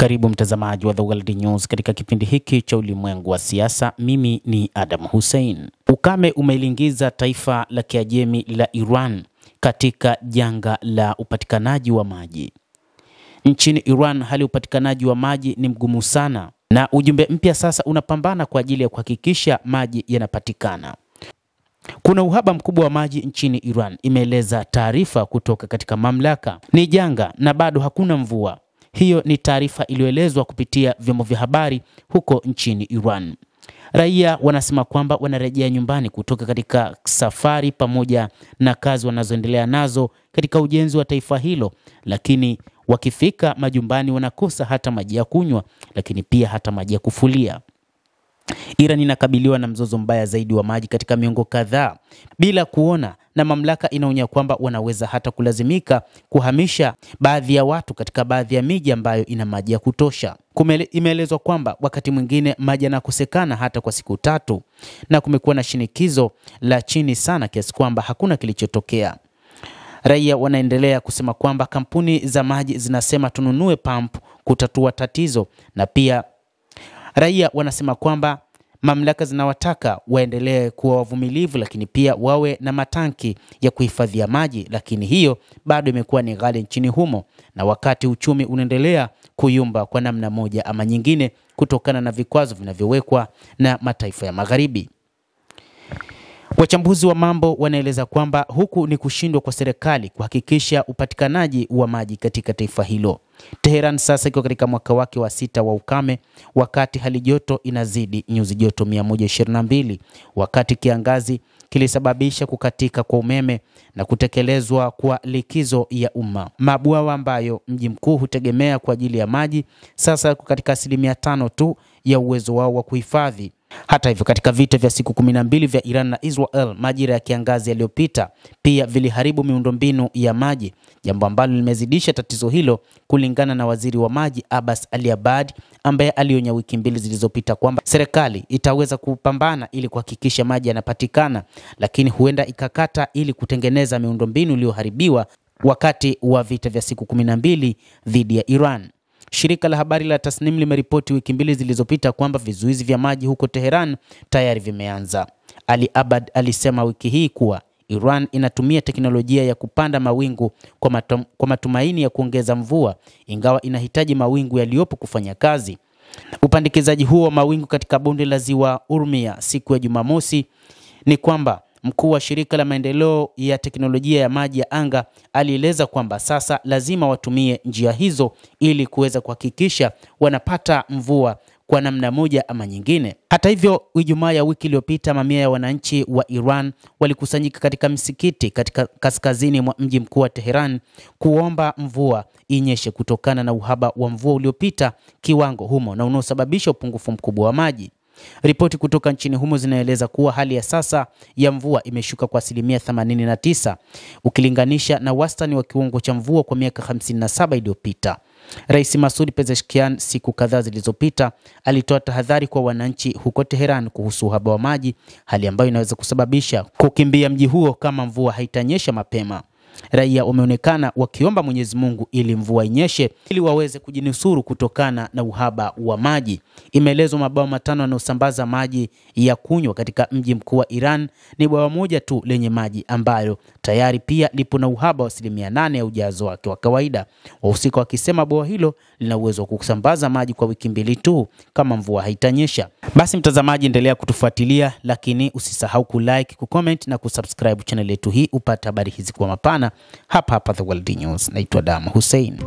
Karibu mtazamaji wa The World News katika kipindi hiki cha ulimwengu wa siasa. Mimi ni Adam Hussein. Ukame umeliingiza taifa la Kiajemi la Iran katika janga la upatikanaji wa maji. Nchini Iran hali upatikanaji wa maji ni mgumu sana, na ujumbe mpya sasa unapambana kwa ajili ya kuhakikisha maji yanapatikana. Kuna uhaba mkubwa wa maji nchini Iran, imeeleza taarifa kutoka katika mamlaka. Ni janga na bado hakuna mvua. Hiyo ni taarifa iliyoelezwa kupitia vyombo vya habari huko nchini Iran. Raia wanasema kwamba wanarejea nyumbani kutoka katika safari pamoja na kazi wanazoendelea nazo katika ujenzi wa taifa hilo, lakini wakifika majumbani wanakosa hata maji ya kunywa, lakini pia hata maji ya kufulia. Iran inakabiliwa na mzozo mbaya zaidi wa maji katika miongo kadhaa bila kuona, na mamlaka inaonya kwamba wanaweza hata kulazimika kuhamisha baadhi ya watu katika baadhi ya miji ambayo ina maji ya kutosha. Imeelezwa kwamba wakati mwingine maji yanakosekana hata kwa siku 3, na kumekuwa na shinikizo la chini sana kiasi kwamba hakuna kilichotokea. Raia wanaendelea kusema kwamba kampuni za maji zinasema tununue pump kutatua tatizo, na pia raia wanasema kwamba mamlaka zinawataka waendelee kuwa wavumilivu, lakini pia wawe na matanki ya kuhifadhia maji, lakini hiyo bado imekuwa ni ghali nchini humo, na wakati uchumi unaendelea kuyumba kwa namna moja ama nyingine kutokana na vikwazo vinavyowekwa na mataifa ya magharibi. Wachambuzi wa mambo wanaeleza kwamba huku ni kushindwa kwa serikali kuhakikisha upatikanaji wa maji katika taifa hilo. Tehran sasa iko katika mwaka wake wa 6 wa ukame, wakati hali joto inazidi nyuzi joto 122, wakati kiangazi kilisababisha kukatika kwa umeme na kutekelezwa kwa likizo ya umma. Mabwawa ambayo mji mkuu hutegemea kwa ajili ya maji sasa katika 5% tu ya uwezo wao wa kuhifadhi. Hata hivyo, katika vita vya siku 12 vya Iran na Israel majira ya kiangazi yaliyopita pia viliharibu miundombinu ya maji, jambo ambalo limezidisha tatizo hilo, kulingana na waziri wa maji Abbas Ali-Abadi, ambaye alionya wiki 2 zilizopita kwamba serikali itaweza kupambana ili kuhakikisha maji yanapatikana, lakini huenda ikakata ili kutengeneza miundombinu iliyoharibiwa wakati wa vita vya siku 12 dhidi ya Iran. Shirika la habari la Tasnim limeripoti wiki 2 zilizopita kwamba vizuizi vya maji huko Tehran tayari vimeanza. Ali-Abad alisema wiki hii kuwa Iran inatumia teknolojia ya kupanda mawingu kwa matumaini ya kuongeza mvua, ingawa inahitaji mawingu yaliyopo kufanya kazi. Upandikizaji huo wa mawingu katika bonde la Ziwa Urmia siku ya Jumamosi ni kwamba mkuu wa shirika la maendeleo ya teknolojia ya maji ya anga alieleza kwamba sasa lazima watumie njia hizo ili kuweza kuhakikisha wanapata mvua kwa namna moja ama nyingine. Hata hivyo, Ijumaa ya wiki iliyopita mamia ya wananchi wa Iran walikusanyika katika msikiti katika kaskazini mwa mji mkuu wa Tehran kuomba mvua inyeshe kutokana na uhaba wa mvua uliopita kiwango humo na unaosababisha upungufu mkubwa wa maji. Ripoti kutoka nchini humo zinaeleza kuwa hali ya sasa ya mvua imeshuka kwa 89% ukilinganisha na wastani wa kiwango cha mvua kwa miaka 57 iliyopita. Rais Masoud Pezeshkian siku kadhaa zilizopita alitoa tahadhari kwa wananchi huko Tehran kuhusu uhaba wa maji, hali ambayo inaweza kusababisha kukimbia mji huo kama mvua haitanyesha mapema. Raia wameonekana wakiomba Mwenyezi Mungu ili mvua inyeshe ili waweze kujinusuru kutokana na uhaba wa maji. Imeelezwa mabwawa 5 yanayosambaza maji ya kunywa katika mji mkuu wa Iran ni bwawa moja tu lenye maji ambayo tayari pia lipo na uhaba wa 8% ya ujazo wake wa kawaida. Wahusika wakisema bwawa hilo lina uwezo wa kusambaza maji kwa wiki 2 tu kama mvua haitanyesha. Basi mtazamaji, endelea kutufuatilia, lakini usisahau kulike, kucomment na kusubscribe channel yetu hii upate habari hizi kwa mapana hapa The World News. Naitwa Adam Hussein.